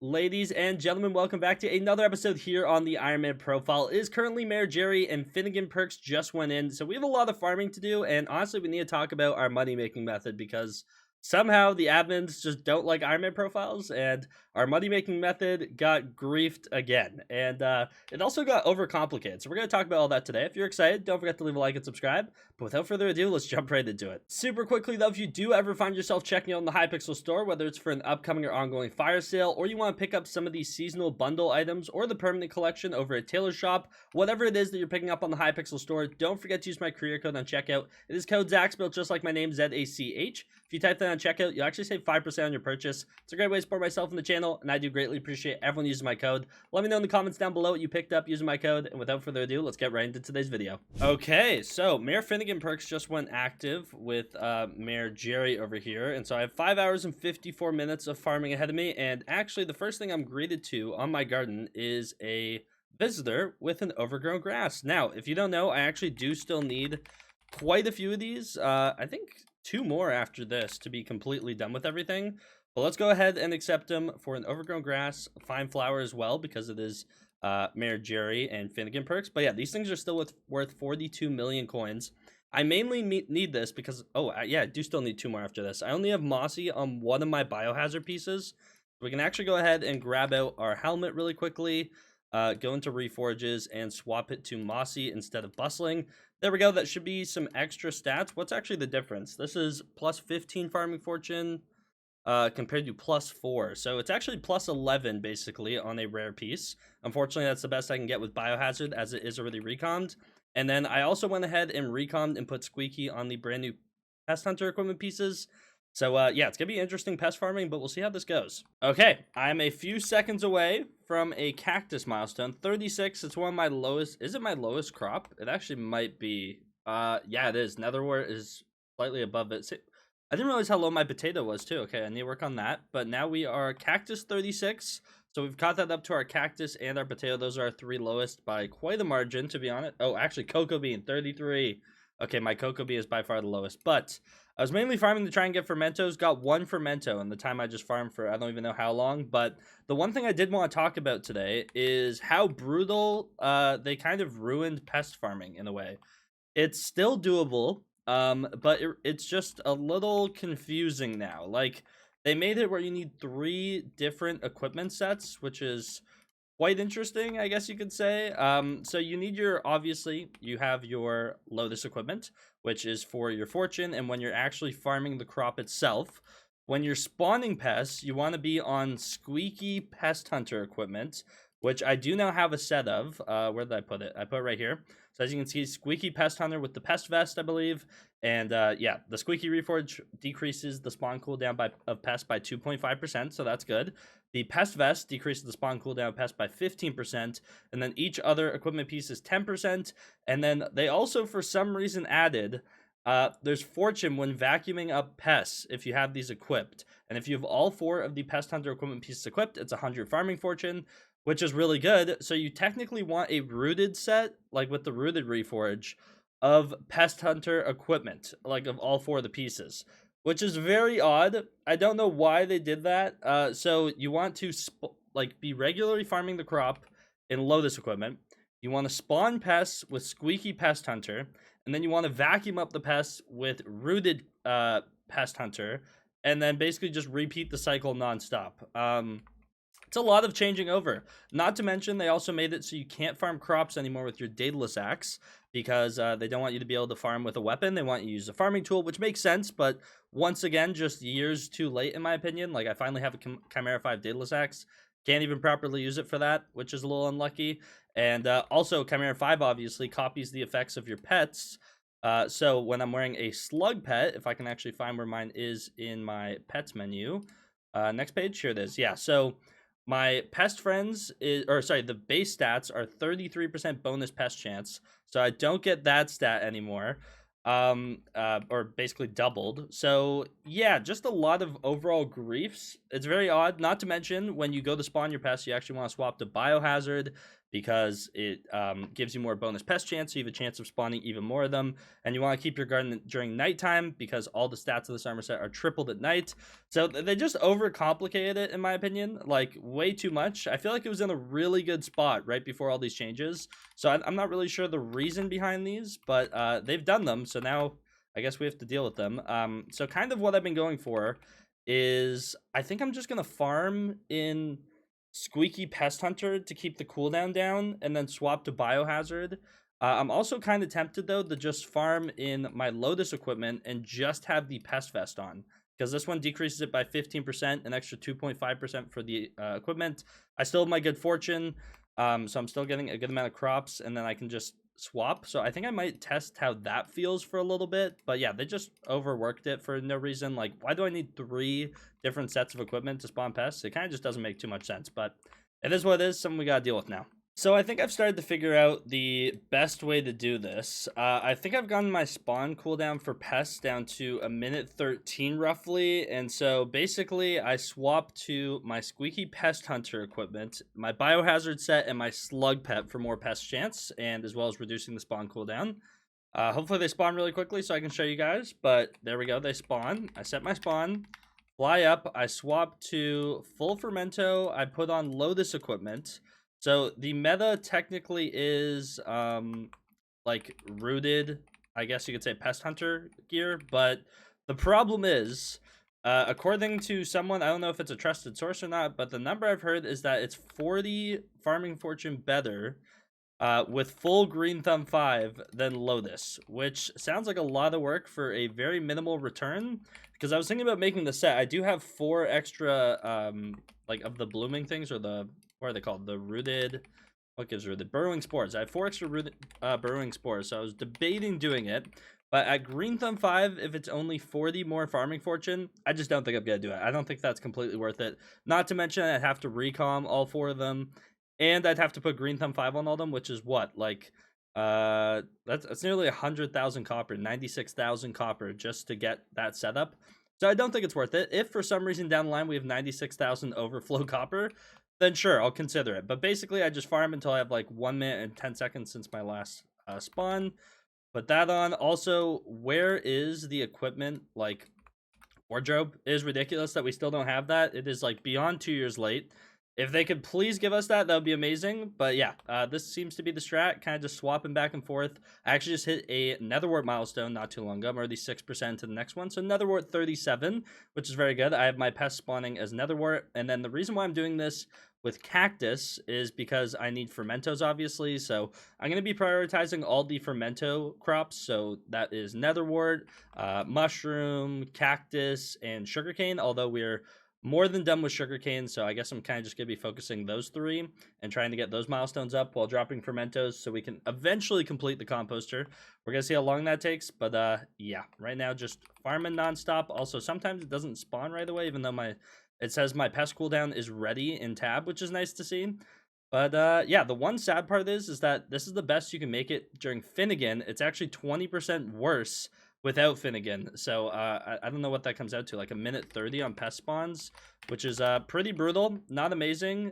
Ladies and gentlemen, welcome back to another episode here on the Ironman profile. It is currently Mayor Jerry and Finnegan Perks just went in, so we have a lot of farming to do, and honestly, we need to talk about our money-making method because somehow the admins just don't like Ironman profiles, and our money-making method got griefed again, and it also got overcomplicated, so we're going to talk about all that today. If you're excited, don't forget to leave a like and subscribe, but without further ado, let's jump right into it. Super quickly though, if you do ever find yourself checking out the Hypixel store, whether it's for an upcoming or ongoing fire sale, or you want to pick up some of these seasonal bundle items or the permanent collection over at Taylor's Shop, whatever it is that you're picking up on the Hypixel store, don't forget to use my career code on checkout. It is code Zach, spelled just like my name, ZACH. If you type that on checkout, you'll actually save 5% on your purchase. It's a great way to support myself and the channel, and I do greatly appreciate everyone using my code. Let me know in the comments down below what you picked up using my code, and without further ado, let's get right into today's video. Okay, so Mayor Finnegan Perks just went active with Mayor Jerry over here, and so I have 5 hours and 54 minutes of farming ahead of me, and actually the first thing I'm greeted to on my garden is a visitor with an overgrown grass. Now, if you don't know, I actually do still need quite a few of these. I think 2 more after this to be completely done with everything. But let's go ahead and accept them for an overgrown grass, fine flower as well, because it is Mayor Jerry and Finnegan Perks. But yeah, these things are still worth 42 million coins. I mainly need this because, yeah, I do still need 2 more after this. I only have Mossy on one of my biohazard pieces. We can actually go ahead and grab out our helmet really quickly, go into Reforges, and swap it to Mossy instead of Bustling. There we go. That should be some extra stats. What's actually the difference? This is plus 15 farming fortune compared to plus 4. So it's actually plus 11 basically on a rare piece. Unfortunately, that's the best I can get with Biohazard as it is already reconned. And then I also went ahead and reconned and put Squeaky on the brand new Pest Hunter equipment pieces. So yeah, it's going to be interesting pest farming, but we'll see how this goes. Okay, I'm a few seconds away from a cactus milestone. 36, it's one of my lowest. Is it my lowest crop? It actually might be. Yeah, it is. Netherwort is slightly above it. I didn't realize how low my potato was too. Okay, I need to work on that. But now we are cactus 36. So we've caught that up to our cactus and our potato. Those are our 3 lowest by quite a margin, to be honest. Oh, actually, cocoa bean 33. Okay, my cocoa bean is by far the lowest. But I was mainly farming to try and get fermentos. Got 1 fermento in the time I just farmed for I don't even know how long. But the one thing I did want to talk about today is how brutal they kind of ruined pest farming in a way. It's still doable, but it's just a little confusing now. Like, they made it where you need 3 different equipment sets, which is quite interesting, I guess you could say. So you need obviously, you have your Lotus equipment, which is for your fortune, and when you're actually farming the crop itself. When you're spawning pests, you want to be on Squeaky Pest Hunter equipment, which I do now have a set of. Where did I put it? I put it right here. So as you can see, Squeaky Pest Hunter with the Pest Vest, I believe. And yeah, the Squeaky Reforge decreases the spawn cooldown of Pest by 2.5%, so that's good. The Pest Vest decreases the spawn cooldown of Pest by 15%, and then each other equipment piece is 10%. And then they also, for some reason, added there's fortune when vacuuming up pests if you have these equipped. And if you have all 4 of the Pest Hunter equipment pieces equipped, it's 100 farming fortune, which is really good. So you technically want a rooted set, like with the rooted Reforge, of Pest Hunter equipment, like of all 4 of the pieces, which is very odd. I don't know why they did that. So you want to be regularly farming the crop in Lotus equipment. You want to spawn pests with Squeaky Pest Hunter, and then you want to vacuum up the pests with rooted Pest Hunter, and then basically just repeat the cycle nonstop. It's a lot of changing over. Not to mention, they also made it so you can't farm crops anymore with your Daedalus Axe, because they don't want you to be able to farm with a weapon. They want you to use a farming tool, which makes sense, but once again, just years too late, in my opinion. Like, I finally have a Chimera 5 Daedalus Axe. Can't even properly use it for that, which is a little unlucky. And also, Chimera 5 obviously copies the effects of your pets. So when I'm wearing a slug pet, if I can actually find where mine is in my pets menu. Next page, here it is. Yeah, so my pest friends the base stats are 33% bonus pest chance. So I don't get that stat anymore. or basically doubled. So yeah, just a lot of overall griefs. It's very odd. Not to mention, when you go to spawn your pest, you actually want to swap to biohazard because it gives you more bonus pest chance, so you have a chance of spawning even more of them. And you want to keep your garden during nighttime because all the stats of this armor set are tripled at night. So they just overcomplicated it, in my opinion, like way too much. I feel like it was in a really good spot right before all these changes. So I'm not really sure the reason behind these, but they've done them. So now I guess we have to deal with them. So kind of what I've been going for is I think I'm just going to farm in Squeaky Pest Hunter to keep the cooldown down and then swap to Biohazard. I'm also kind of tempted, though, to just farm in my Lotus equipment and just have the Pest Vest on, because this one decreases it by 15%, an extra 2.5% for the equipment. I still have my good fortune, so I'm still getting a good amount of crops, and then I can just swap. So I think I might test how that feels for a little bit. But yeah, they just overworked it for no reason. Like, why do I need 3 different sets of equipment to spawn pests? It kind of just doesn't make too much sense, but it is what it is, something we gotta deal with now. So I think I've started to figure out the best way to do this. I think I've gotten my spawn cooldown for pests down to a minute 13 roughly. And so basically I swapped to my Squeaky Pest Hunter equipment, my Biohazard set, and my Slug Pet for more pest chance, and as well as reducing the spawn cooldown. Hopefully they spawn really quickly so I can show you guys, but there we go, they spawn. I set my spawn, fly up, I swap to full fermento, I put on Lotus equipment. So the meta technically is like rooted, I guess you could say pest hunter gear, but the problem is, according to someone, I don't know if it's a trusted source or not, but the number I've heard is that it's 40 farming fortune better with full Green Thumb 5 than Lotus, which sounds like a lot of work for a very minimal return. Because I was thinking about making the set. I do have 4 extra like of the blooming things, or the, what are they called? The rooted, what gives rooted? Burrowing spores. I have 4 extra rooted burrowing spores, so I was debating doing it. But at Green Thumb 5, if it's only 40 more farming fortune, I just don't think I'm going to do it. I don't think that's completely worth it. Not to mention I'd have to recom all 4 of them. And I'd have to put Green Thumb 5 on all them, which is what? Like, that's nearly 100,000 copper, 96,000 copper just to get that setup. So I don't think it's worth it. If for some reason down the line we have 96,000 overflow copper, then sure, I'll consider it. But basically, I just farm until I have like 1 minute and 10 seconds since my last spawn. Put that on. Also, where is the equipment? Like, wardrobe? It is ridiculous that we still don't have that. It is like beyond 2 years late. If they could please give us that, that would be amazing. But yeah, this seems to be the strat, kind of just swapping back and forth. I actually just hit a Netherwart milestone not too long ago. I'm already 6% to the next one. So Netherwart 37, which is very good. I have my pest spawning as Netherwart. And then the reason why I'm doing this with cactus is because I need fermentos, obviously. So I'm going to be prioritizing all the fermento crops. So that is Netherwart, mushroom, cactus, and sugarcane, although we're more than done with sugarcane, so I guess I'm kind of just going to be focusing those 3 and trying to get those milestones up while dropping fermentos so we can eventually complete the composter. We're going to see how long that takes, but yeah, right now just farming nonstop. Also, sometimes it doesn't spawn right away, even though it says my pest cooldown is ready in tab, which is nice to see. But yeah, the one sad part is that this is the best you can make it during Finnegan. It's actually 20% worse without Finnegan. So I don't know what that comes out to, like a minute 30 on pest spawns, which is pretty brutal, not amazing.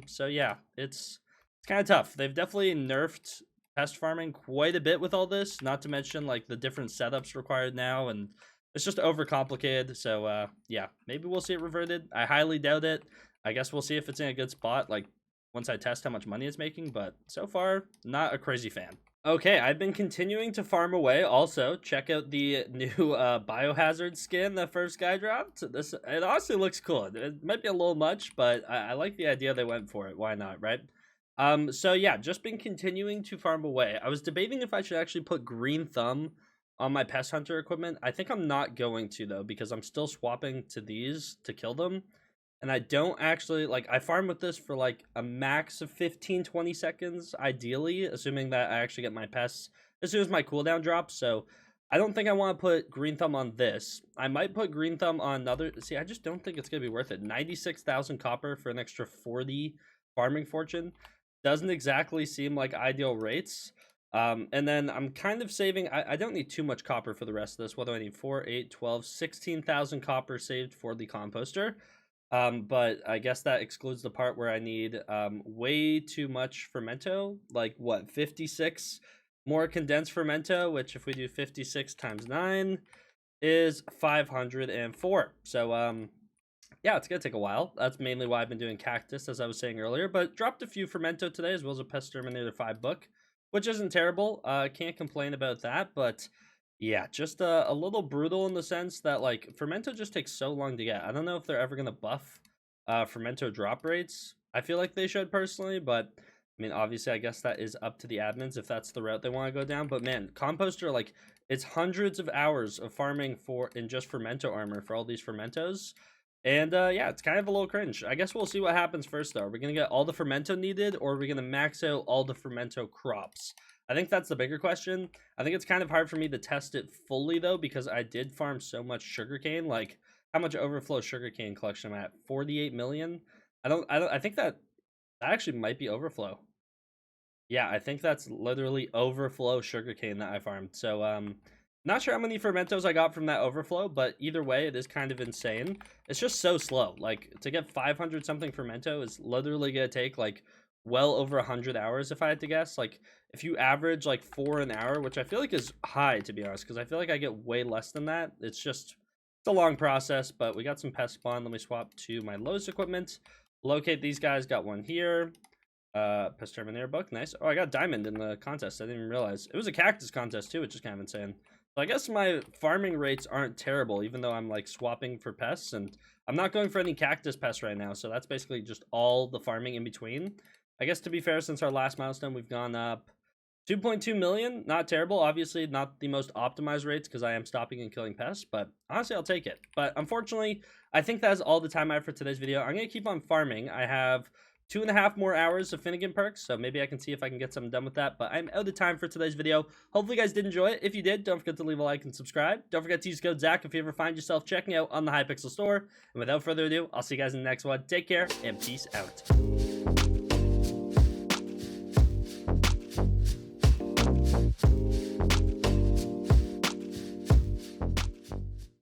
So yeah, it's kind of tough. They've definitely nerfed pest farming quite a bit with all this, not to mention like the different setups required now, and it's just overcomplicated. So yeah, maybe we'll see it reverted. I highly doubt it. I guess we'll see if it's in a good spot, like once I test how much money it's making, but so far, not a crazy fan. Okay, I've been continuing to farm away. Also, check out the new biohazard skin the first guy dropped. It honestly looks cool. It might be a little much, but I like the idea they went for it. Why not, right? So yeah, just been continuing to farm away. I was debating if I should actually put Green Thumb on my Pest Hunter equipment. I think I'm not going to, though, because I'm still swapping to these to kill them. And I don't actually, like, I farm with this for, like, a max of 15, 20 seconds, ideally, assuming that I actually get my pests as soon as my cooldown drops. So I don't think I want to put Green Thumb on this. I might put Green Thumb on another. See, I just don't think it's going to be worth it. 96,000 copper for an extra 40 farming fortune doesn't exactly seem like ideal rates. And then I'm kind of saving. I don't need too much copper for the rest of this. What do I need? 4, 8, 12, 16,000 copper saved for the composter. But I guess that excludes the part where I need way too much fermento. Like what, 56 more condensed fermento, which if we do 56 times 9 is 504. So yeah, it's gonna take a while. That's mainly why I've been doing cactus, as I was saying earlier, but dropped a few fermento today, as well as a pest exterminator 5 book, which isn't terrible. Can't complain about that, but yeah, just a little brutal in the sense that like fermento just takes so long to get. I don't know if they're ever gonna buff fermento drop rates. I feel like they should personally, but I mean, obviously, I guess that is up to the admins if that's the route they want to go down. But man, composter, like, it's hundreds of hours of farming for in just fermento armor for all these fermentos. And yeah, it's kind of a little cringe. I guess we'll see what happens first, though. Are we going to get all the fermento needed, or are we going to max out all the fermento crops? I think that's the bigger question. I think it's kind of hard for me to test it fully, though, because I did farm so much sugarcane. Like, how much overflow sugarcane collection am I at? 48 million? I think that actually might be overflow. Yeah, I think that's literally overflow sugarcane that I farmed. So, not sure how many fermentos I got from that overflow, but either way, it is kind of insane. It's just so slow. Like, to get 500 something fermento is literally gonna take, like, well over 100 hours, if I had to guess. Like, if you average, like, 4 an hour, which I feel like is high, to be honest, because I feel like I get way less than that. It's a long process, but we got some pest spawn. Let me swap to my Lowe's equipment. Locate these guys. Got one here. Pest Terminator book, nice. Oh, I got diamond in the contest. I didn't even realize. It was a cactus contest too, which is kind of insane. So I guess my farming rates aren't terrible, even though I'm like swapping for pests, and I'm not going for any cactus pests right now. So that's basically just all the farming in between. I guess to be fair, since our last milestone, we've gone up 2.2 million. Not terrible. Obviously, not the most optimized rates because I am stopping and killing pests, but honestly, I'll take it. But unfortunately, I think that's all the time I have for today's video. I'm going to keep on farming. I have 2.5 more hours of Finnegan perks, so maybe I can see if I can get something done with that, but I'm out of time for today's video. Hopefully you guys did enjoy it. If you did, don't forget to leave a like and subscribe. Don't forget to use code Zach if you ever find yourself checking out on the Hypixel store. And without further ado, I'll see you guys in the next one. Take care, and peace out.